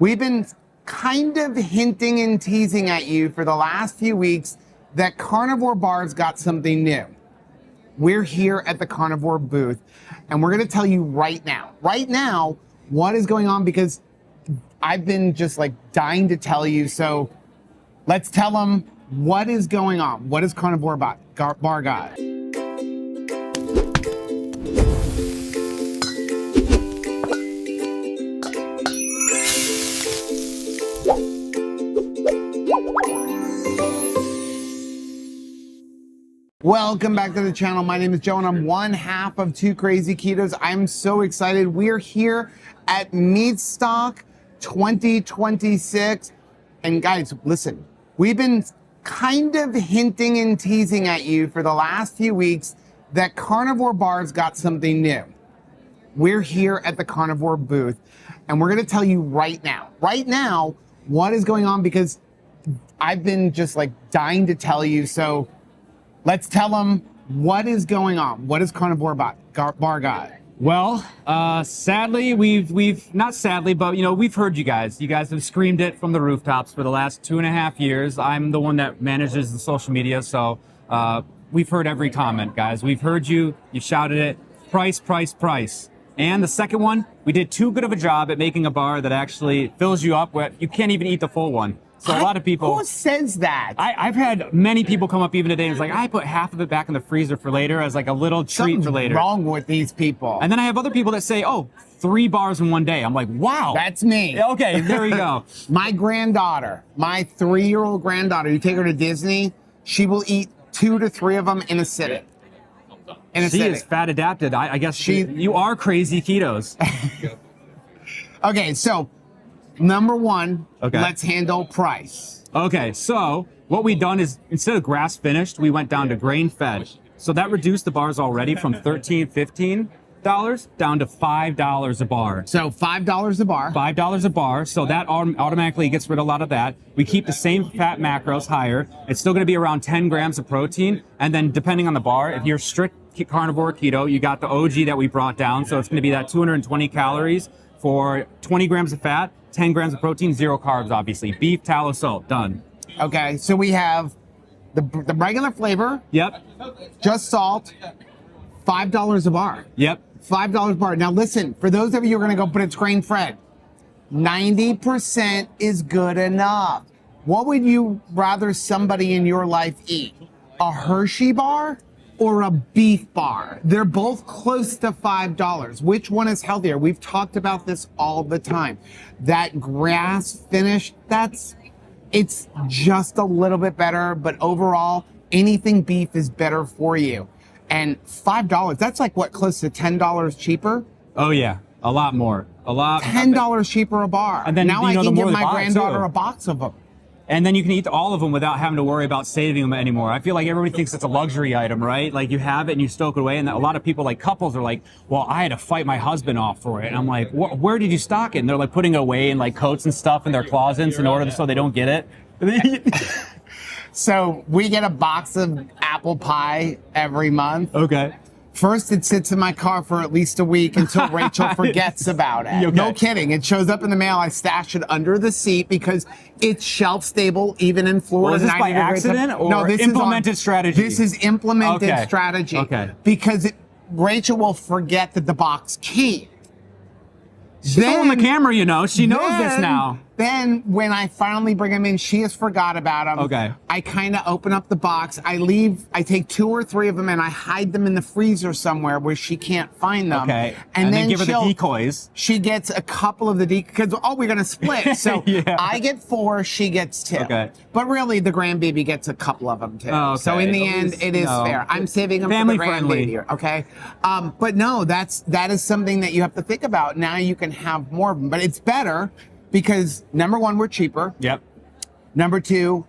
We've been kind of hinting and teasing at you for the last few weeks that Carnivore Bar's got something new. We're here at the Carnivore booth, and we're going to tell you right now, what is going on, because I've been just like dying to tell you. So let's tell them what is going on. What is Carnivore Bar got? Welcome back to the channel. My name is Joe and I'm one half of Two Crazy Ketos. I'm so excited. We're here at Meatstock 2026. And guys, listen, we've been kind of hinting and teasing at you for the last few weeks that Carnivore Bar's got something new. We're here at the Carnivore booth, and we're going to tell you right now, what is going on, because I've been just like dying to tell you. So let's tell them what is going on. What is Carnivore Bar got? Well, sadly, we've not sadly, but we've heard you guys. You guys have screamed it from the rooftops for the last 2.5 years. I'm the one that manages the social media, so we've heard every comment, guys. We've heard you. You shouted it. Price, price, price. And the second one, we did too good of a job at making a bar that actually fills you up where you can't even eat the full one. So a lot of people... Who says that? I've had many people come up even today and it's like, I put half of it back in the freezer for later as like a little treat for later. Something's wrong with these people. And then I have other people that say, oh, 3 bars in one day. I'm like, wow. That's me. Okay, there we go. My granddaughter, my 3-year-old granddaughter, you take her to Disney, she will eat 2 to 3 of them in a sitting. She is fat adapted. I guess you are crazy ketos. Okay, so number one, let's handle price. Okay, so what we've done is instead of grass finished, we went down to grain fed. So that reduced the bars already from $13, $15 down to $5 a bar. So $5 a bar. $5 a bar. So that automatically gets rid of a lot of that. We keep the same fat macros higher. It's still going to be around 10 grams of protein. And then depending on the bar, if you're strict carnivore keto, you got the OG that we brought down. So it's going to be that 220 calories for 20 grams of fat, 10 grams of protein, 0 carbs, obviously. Beef, tallow, salt, done. Okay, so we have the regular flavor. Yep. Just salt, $5 a bar. Yep. $5 a bar. Now listen, for those of you who are going to go, but it's grain fed, 90% is good enough. What would you rather somebody in your life eat? A Hershey bar or a beef bar? They're both close to $5. Which one is healthier? We've talked about this all the time. That grass finish, it's just a little bit better, but overall, anything beef is better for you. And $5, that's like what, close to $10 cheaper? Oh yeah, a lot more. $10 cheaper a bar. And then now I can give my granddaughter too. a box of them. And then you can eat all of them without having to worry about saving them anymore. I feel like everybody thinks it's a luxury item, right? Like you have it and you stoke it away. And a lot of people, like couples, are like, well, I had to fight my husband off for it. And I'm like, where did you stock it? And they're like putting it away in like coats and stuff in their closets in order so they don't get it. So we get a box of apple pie every month. Okay. First, it sits in my car for at least a week until Rachel forgets about it. Okay. No kidding. It shows up in the mail. I stash it under the seat because it's shelf stable, even in Florida. Well, is this by accident or no, this implemented strategy? This is implemented strategy. Okay. Because Rachel will forget that the box came. She's on the camera, she knows this now. Then when I finally bring them in, she has forgot about them. Okay. I kind of open up the box. I take 2 or 3 of them and I hide them in the freezer somewhere where she can't find them. Okay. And then give her the decoys. She gets a couple of the decoys, because, we're going to split. So yeah. I get 4, she gets 2. Okay. But really, the grandbaby gets a couple of them too. Oh, okay. So in the end, it is fair. I'm saving them Family for the grandbaby, okay? But no, that is something that you have to think about. Now you can have more of them, but it's better. Because number 1, we're cheaper. Yep. Number 2,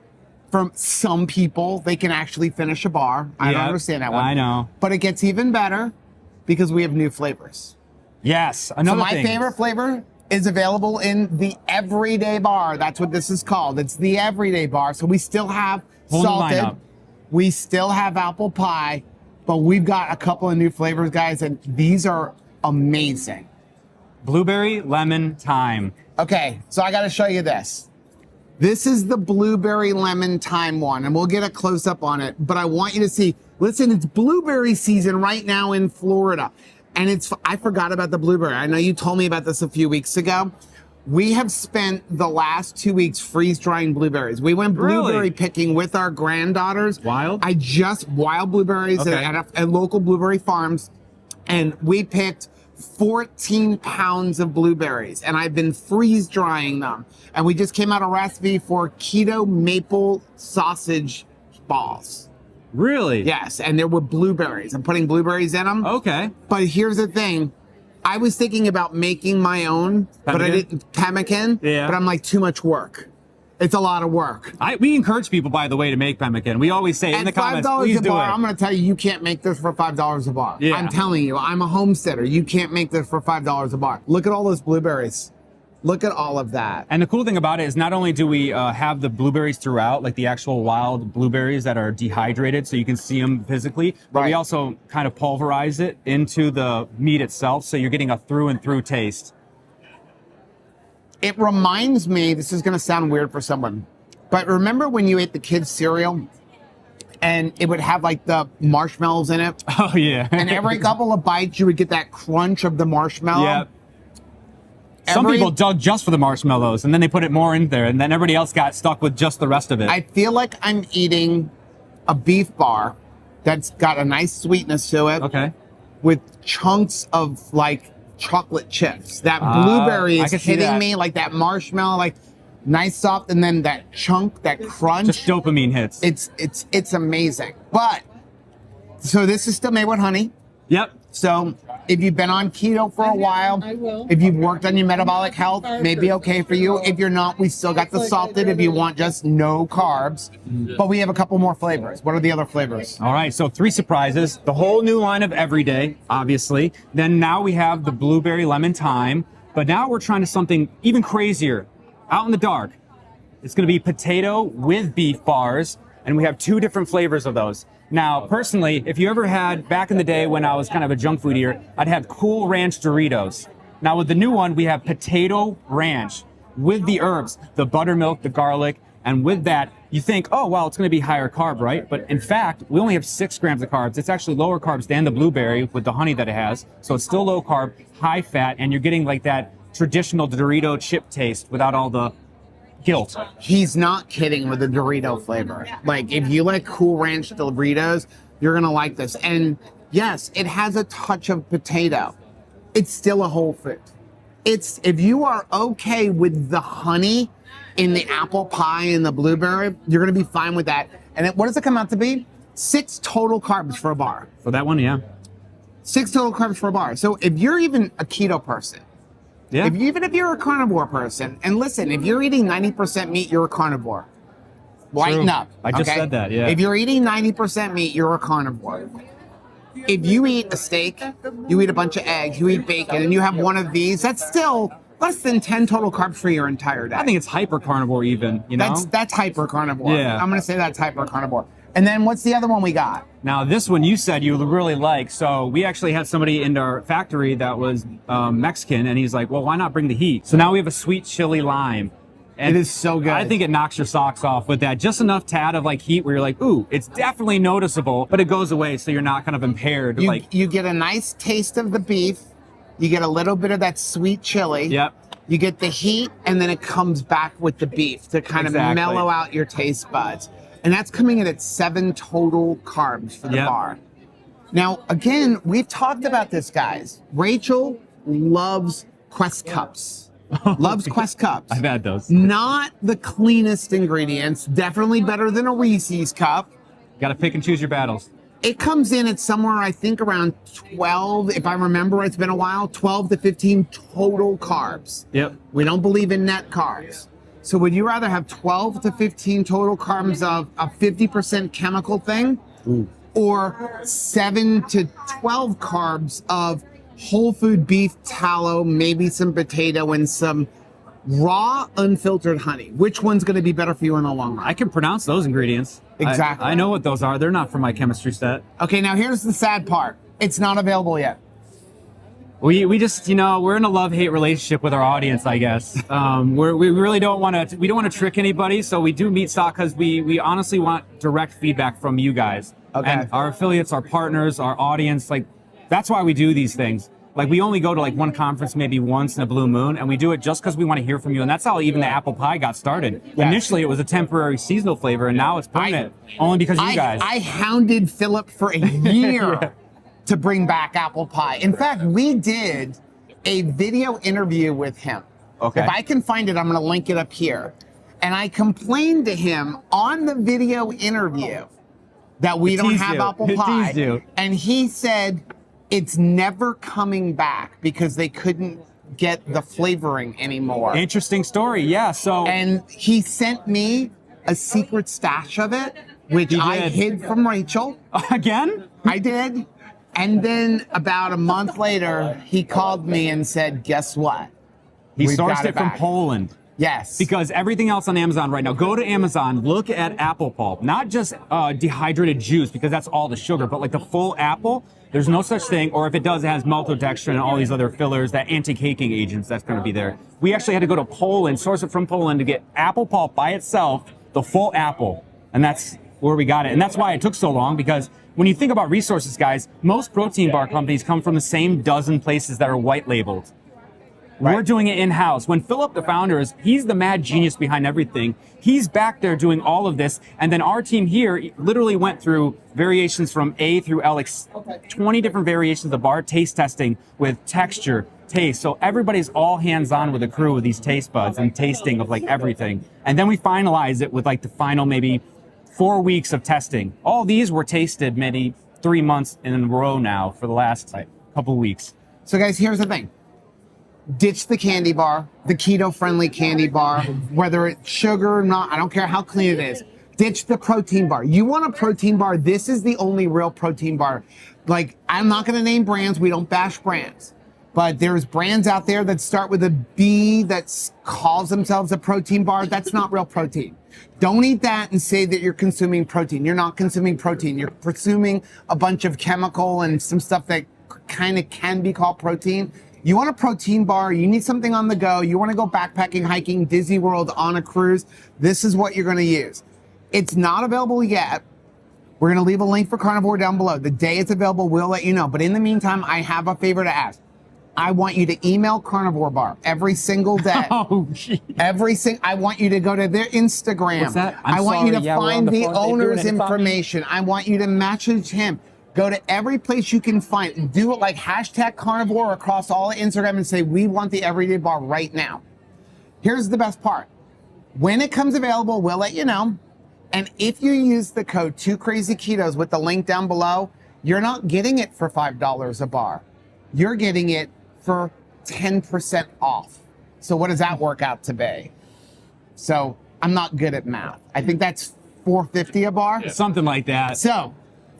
for some people, they can actually finish a bar. I don't understand that one. I know. But it gets even better because we have new flavors. Yes, another thing. So my favorite flavor is available in the Everyday Bar. That's what this is called. It's the Everyday Bar. So we still have salted. We still have apple pie. But we've got a couple of new flavors, guys. And these are amazing. Blueberry, lemon, thyme. Okay, so I got to show you this. This is the blueberry lemon thyme one, and we'll get a close up on it. But I want you to see, listen, it's blueberry season right now in Florida. And I forgot about the blueberry. I know you told me about this a few weeks ago. We have spent the last 2 weeks freeze drying blueberries. We went blueberry picking with our granddaughters. Wild? Wild blueberries at local blueberry farms. And we picked 14 pounds of blueberries, and I've been freeze drying them. And we just came out a recipe for keto maple sausage balls. Really? Yes, and there were blueberries. I'm putting blueberries in them. Okay. But here's the thing. I was thinking about making my own, but I didn't, pemmican, but I'm like, too much work. It's a lot of work. We encourage people, by the way, to make pemmican. We always say in the comments, please do it. I'm going to tell you, you can't make this for $5 a bar. Yeah. I'm telling you, I'm a homesteader. You can't make this for $5 a bar. Look at all those blueberries. Look at all of that. And the cool thing about it is not only do we have the blueberries throughout, like the actual wild blueberries that are dehydrated so you can see them physically, but we also kind of pulverize it into the meat itself so you're getting a through and through taste. It reminds me, this is going to sound weird for someone, but remember when you ate the kids' cereal and it would have like the marshmallows in it? Oh, yeah. And every couple of bites, you would get that crunch of the marshmallow. Yeah. Some people dug just for the marshmallows and then they put it more in there and then everybody else got stuck with just the rest of it. I feel like I'm eating a beef bar that's got a nice sweetness to it. Okay. With chunks of like chocolate chips. That blueberry is hitting me like that marshmallow, like nice soft, and then that chunk, that crunch. Just dopamine hits. It's amazing. But so this is still made with honey. Yep. So if you've been on keto for a while, if you've worked on your metabolic health, maybe okay for you. If you're not, we still got the salted if you want just no carbs. But we have a couple more flavors. What are the other flavors? All right, so 3 surprises. The whole new line of Everyday, obviously. Then now we have the blueberry lemon thyme. But now we're trying to something even crazier. Out in the dark. It's going to be potato with beef bars. And we have 2 different flavors of those. Now, personally, if you ever had, back in the day when I was kind of a junk food eater, I'd have Cool Ranch Doritos. Now with the new one, we have Potato Ranch with the herbs, the buttermilk, the garlic, and with that, you think, oh, well, it's going to be higher carb, right? But in fact, we only have 6 grams of carbs. It's actually lower carbs than the blueberry with the honey that it has. So it's still low carb, high fat, and you're getting like that traditional Dorito chip taste without all the guilt. He's not kidding with the Dorito flavor. Like, if you like Cool Ranch Doritos, you're going to like this. And yes, it has a touch of potato. It's still a whole food. If you are okay with the honey in the apple pie and the blueberry, you're going to be fine with that. And what does it come out to be? 6 total carbs for a bar. For that one, yeah. 6 total carbs for a bar. So if you're even a keto person, yeah. Even if you're a carnivore person, and listen, if you're eating 90% meat, you're a carnivore. Lighten up. I just said that, yeah. If you're eating 90% meat, you're a carnivore. If you eat a steak, you eat a bunch of eggs, you eat bacon, and you have one of these, that's still less than 10 total carbs for your entire day. I think it's hyper carnivore even, you know? That's hyper carnivore. Yeah. I'm going to say that's hyper carnivore. And then what's the other one we got? Now, this one you said you really like. So we actually had somebody in our factory that was Mexican, and he's like, well, why not bring the heat? So now we have a sweet chili lime. And it is so good. I think it knocks your socks off with that. Just enough tad of like heat where you're like, ooh, it's definitely noticeable, but it goes away so you're not kind of impaired. You get a nice taste of the beef. You get a little bit of that sweet chili. Yep. You get the heat, and then it comes back with the beef to kind of mellow out your taste buds. And that's coming in at 7 total carbs for the bar. Now, again, we've talked about this, guys. Rachel loves Quest cups. Loves Quest cups. I've had those. Not the cleanest ingredients. Definitely better than a Reese's cup. Got to pick and choose your battles. It comes in at somewhere, I think, around 12, if I remember, it's been a while, 12 to 15 total carbs. Yep. We don't believe in net carbs. So would you rather have 12 to 15 total carbs of a 50% chemical thing? Ooh. Or 7 to 12 carbs of whole food beef tallow, maybe some potato, and some raw, unfiltered honey? Which one's going to be better for you in the long run? I can pronounce those ingredients. Exactly. I know what those are. They're not for my chemistry set. Okay, now here's the sad part. It's not available yet. We just, we're in a love-hate relationship with our audience, I guess. We really don't want to trick anybody, so we do meet stock because we honestly want direct feedback from you guys. Okay. And our affiliates, our partners, our audience, like, that's why we do these things. Like, we only go to like one conference maybe once in a blue moon, and we do it just because we want to hear from you. And that's how even the apple pie got started. Yes. Initially, it was a temporary seasonal flavor, and now it's permanent, only because you guys. I hounded Philip for a year. Yeah. To bring back apple pie. In fact, we did a video interview with him. Okay. If I can find it, I'm going to link it up here. And I complained to him on the video interview that we don't have apple pie. And he said it's never coming back because they couldn't get the flavoring anymore. Interesting story. Yeah. So. And he sent me a secret stash of it, which I hid from Rachel. Again? I did. And then about a month later, he called me and said, guess what? He sourced it from Poland. Yes. Because everything else on Amazon right now, go to Amazon, look at apple pulp, not just dehydrated juice, because that's all the sugar, but like the full apple, there's no such thing. Or if it does, it has maltodextrin and all these other fillers, that anti-caking agents that's going to be there. We actually had to go to Poland, source it from Poland to get apple pulp by itself, the full apple. And that's where we got it. And that's why it took so long, because when you think about resources, guys, most protein bar companies come from the same dozen places that are white labeled. Right. We're doing it in-house. When Philip, the founder, he's the mad genius behind everything. He's back there doing all of this. And then our team here literally went through variations from A through L, like 20 different variations of the bar, taste testing with texture, taste. So everybody's all hands-on with the crew with these taste buds and tasting of like everything. And then we finalize it with like the final maybe 4 weeks of testing. All these were tasted maybe 3 months in a row now for the last couple of weeks. So guys, here's the thing. Ditch the candy bar, the keto-friendly candy bar, whether it's sugar or not, I don't care how clean it is. Ditch the protein bar. You want a protein bar, this is the only real protein bar. Like, I'm not gonna name brands, we don't bash brands. But there's brands out there that start with a B that calls themselves a protein bar. That's not real protein. Don't eat that and say that you're consuming protein. You're not consuming protein. You're consuming a bunch of chemical and some stuff that kind of can be called protein. You want a protein bar, you need something on the go, you want to go backpacking, hiking, Disney World, on a cruise, this is what you're going to use. It's not available yet. We're going to leave a link for Carnivore down below. The day it's available, we'll let you know. But in the meantime, I have a favor to ask. I want you to email Carnivore Bar every single day. Oh, geez. I want you to go to their Instagram. What's that? I want you to find the owner's information. I want you to message him. Go to every place you can find. Do it like hashtag Carnivore across all of Instagram and say, we want the Everyday Bar right now. Here's the best part. When it comes available, we'll let you know. And if you use the code 2crazyketos with the link down below, you're not getting it for $5 a bar. You're getting it for 10% off. So what does that work out to be? So I'm not good at math. I think that's $4.50 a bar. Something like that. So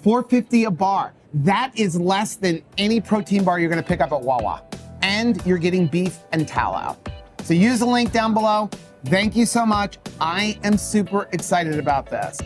$4.50 a bar. That is less than any protein bar you're gonna pick up at Wawa. And you're getting beef and tallow. So use the link down below. Thank you so much. I am super excited about this.